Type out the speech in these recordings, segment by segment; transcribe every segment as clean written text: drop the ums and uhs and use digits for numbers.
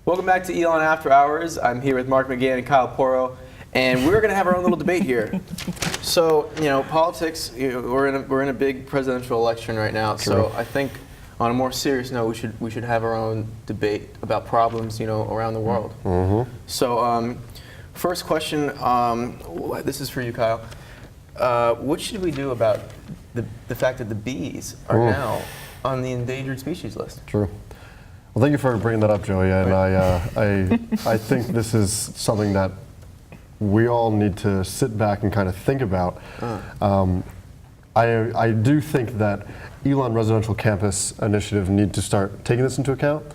Welcome back to Elon After Hours. I'm here with Mark McGann and Kyle Porro, and we're going to have our own little debate here. So, politics, we're in a big presidential election right now, so I think on a more serious note, we should have our own debate about problems, around the world. Mm-hmm. So, first question, this is for you, Kyle. What should we do about the fact that the bees are now on the endangered species list? True. Well, thank you for bringing that up, Joey. And I think this is something that we all need to sit back and kind of think about. I do think that Elon Residential Campus Initiative need to start taking this into account.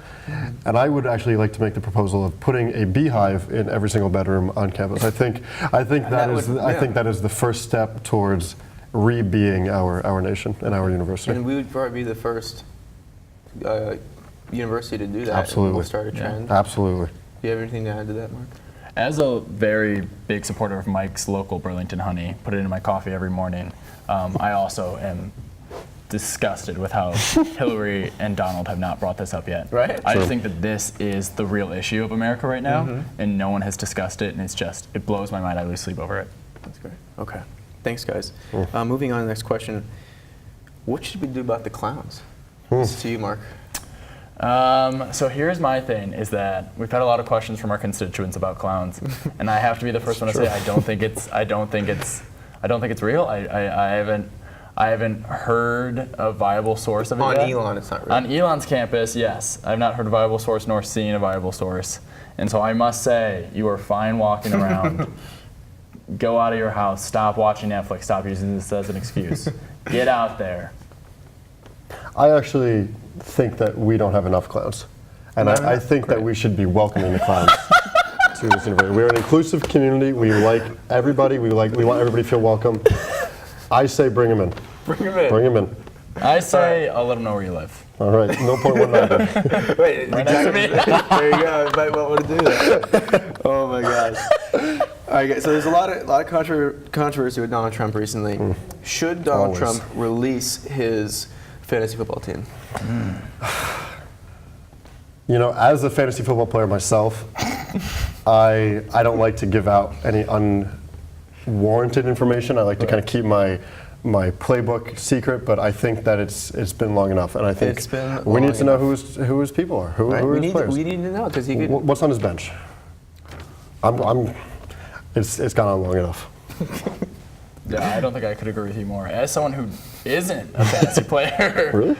And I would actually like to make the proposal of putting a beehive in every single bedroom on campus. I think that is the first step towards re-being our nation and our university. And we would probably be the first university to do that. Absolutely. And we'll start a trend. Yeah. Absolutely. Do you have anything to add to that, Mark? As a very big supporter of Mike's local Burlington honey, put it in my coffee every morning, I also am disgusted with how Hillary and Donald have not brought this up yet. Right. I just think that this is the real issue of America right now, and no one has discussed it, and it blows my mind. I lose sleep over it. That's great. Okay. Thanks, guys. Moving on to the next question. What should we do about the clowns? This is to you, Mark. So here's my thing, is that we've had a lot of questions from our constituents about clowns, and I have to be the first one to say I don't think it's real. I haven't heard a viable source of it On yet. Elon, it's not real. On Elon's campus, yes. I've not heard a viable source nor seen a viable source. And so I must say, you are fine walking around. Go out of your house. Stop watching Netflix. Stop using this as an excuse. Get out there. I actually think that we don't have enough clowns. And I think that we should be welcoming the clowns to this university. We're an inclusive community. We like everybody. We want everybody to feel welcome. I say bring them in. Bring them in. Bring them in. I say I'll let them know where you live. All right, no point 190. Wait, Right next to me. there you go. I might want to do that. Oh my gosh. All right, guys, so there's a lot of controversy with Donald Trump recently. Should Donald Trump release his fantasy football team? As a fantasy football player myself, I don't like to give out any unwarranted information. I like to kind of keep my playbook secret, but I think that it's been long enough, and I think we need to know who his people are, who are his players. We need to know, because he could. What's on his bench? It's gone on long enough. Yeah, I don't think I could agree with you more. As someone who isn't a fantasy player. Really?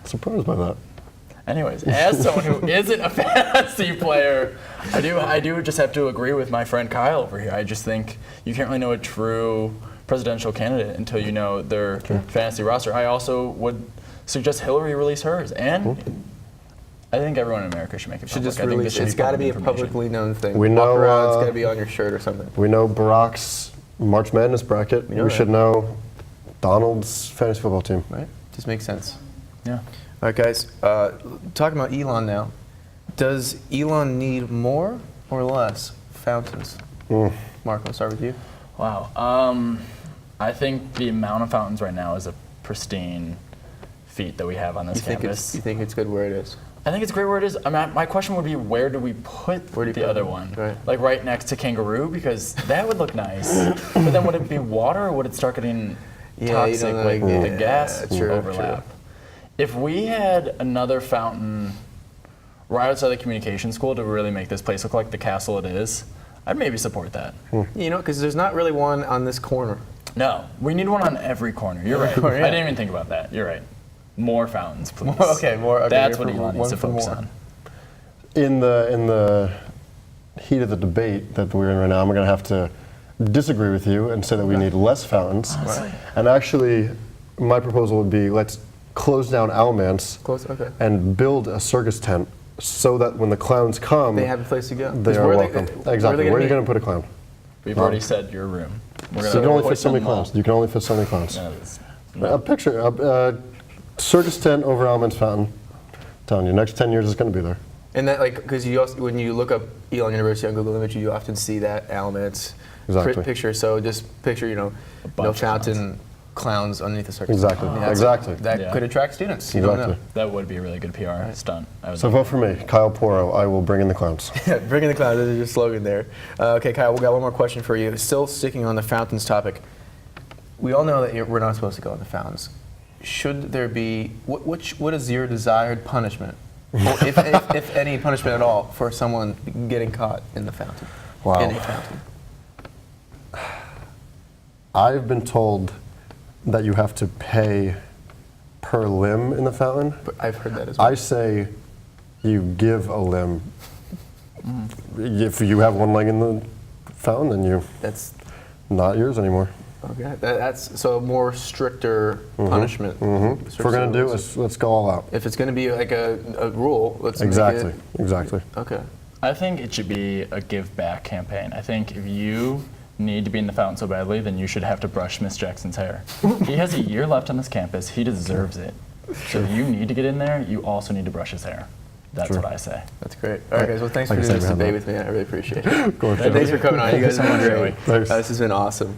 Surprised by that. Anyways, as someone who isn't a fantasy player, I do just have to agree with my friend Kyle over here. I just think you can't really know a true presidential candidate until you know their fantasy roster. I also would suggest Hillary release hers, and I think everyone in America should make it public. Should just release it. It's got to be a publicly known thing. We know Walk around, it's got to be on your shirt or something. We know Barack's March Madness bracket. We should know Donald's fantasy football team. Right? Just makes sense. Yeah. All right, guys. Talking about Elon now. Does Elon need more or less fountains? Mark, I'll start with you. Wow. I think the amount of fountains right now is a pristine feat that we have on this campus. You think it's good where it is? I think it's great where it is. I mean, my question would be, where do we put the other one? Right. Like right next to Kangaroo, because that would look nice. But then would it be water, or would it start getting toxic like the gas overlap? True. If we had another fountain right outside the communication school to really make this place look like the castle it is, I'd maybe support that. Because there's not really one on this corner. No, we need one on every corner. You're right. I didn't even think about that. You're right. More fountains, please. More. That's what Elon needs to focus on. In the heat of the debate that we're in right now, I'm going to have to disagree with you and say that we need less fountains. Honestly. And actually, my proposal would be let's close down Alamance and build a circus tent so that when the clowns come, they have a place to go. They are welcome. Exactly. Where are you going to put a clown? We've already said your room. So you can only fit so many clowns. You can only fit so many clowns. A picture, a circus tent over Alamance Fountain. I'm telling you, next 10 years it's going to be there. And that, because when you look up Elon University on Google Images, you often see that Alamance picture. So just picture, no fountain clowns underneath the circus. Exactly. Yeah, Exactly. That Yeah. could attract students. You don't know. Exactly. That would be a really good PR stunt. I would So vote for me, Kyle Porro. I will bring in the clowns. Bring in the clowns is your slogan there. Okay, Kyle, we got one more question for you. Still sticking on the fountains topic. We all know that we're not supposed to go in the fountains. Should there be, what is your desired punishment, or if any punishment at all, for someone getting caught in the fountain? Wow. In a fountain. I've been told that you have to pay per limb in the fountain. But I've heard that as well. I say you give a limb. If you have one leg in the fountain, then you That's not yours anymore. okay. That's so a more stricter punishment. If we're gonna do it, let's go all out. If it's going to be like a rule, let's Exactly. make it. Exactly. Okay. I think it should be a give back campaign. I think if you need to be in the fountain so badly, then you should have to brush Miss Jackson's hair. He has a year left on this campus. He deserves it. So if you need to get in there, you also need to brush his hair. That's True. what I say. That's great. All right, guys. Well, thanks Like for I doing said, this we debate have with me. I really appreciate it. Go ahead, Thanks for coming on. You guys have been great. Thanks. This has been awesome.